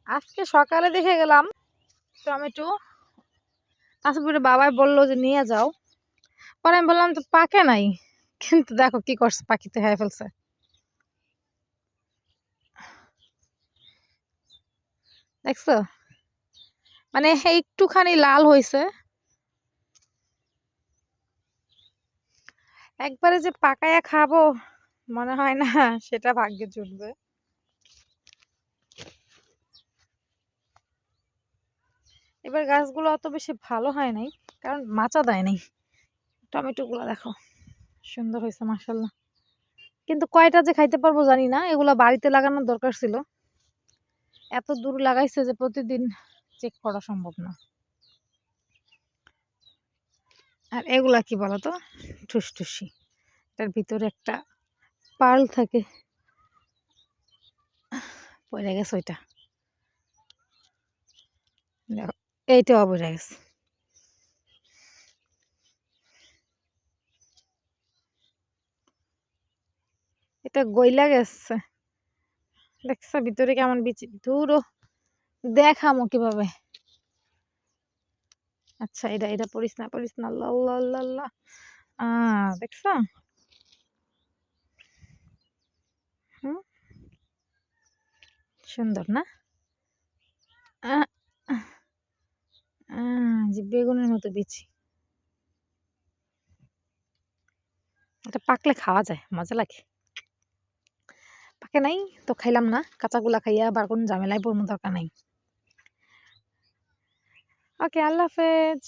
আজকে সকালে দেখে গেলাম টমেটো। তারপরে বাবাই বললো যে নিয়ে যাও। পরে আমি বললাম তো পাকে নাই, কিন্তু দেখো কি করছে, পাখিতে খেয়ে ফেলছে। দেখছো, মানে একটুখানি লাল হয়েছে, একবারে যে পাকায়া খাবো মনে হয় না, সেটা ভাগ্যে জুটবে। এবার গাছগুলো অত বেশি ভালো হয় নাই, কারণ মাচা দেয় নাই। টমেটো গুলা দেখো, সুন্দর হয়েছে মাশাল্লাহ। কিন্তু কয়টা যে খাইতে পারবো জানি না, এগুলা বাড়িতে লাগানোর দরকার ছিল। এত দূর লাগাইছে যে প্রতিদিন চেক করা সম্ভব না। আর এগুলা কি বলতো, ঠুসঠুসি, এটার ভিতরে একটা পার্ল থাকে। পড়ে গেছে ওইটা, দেখো, এইটাও পড়ে গেছে। এটা গইলা গেছে, দেখছো ভিতরে কেমন বিচি, ধুরো দেখামো কিভাবে। আচ্ছা, এটা এটা পড়িস না, পড়িস না, আল্লাহ আল্লাহ আল্লাহ আল্লাহ। দেখছো। হুম, সুন্দর না? আহ, যে বেগুনের মতো বিচি। এটা পাকলে খাওয়া যায়, মজা লাগে। পাকে নাই তো খাইলাম না, কাঁচাগুলা খাইয়া আবার কোন ঝামেলায় পড়বো, দরকার নাই। ওকে, আল্লাহ হাফেজ।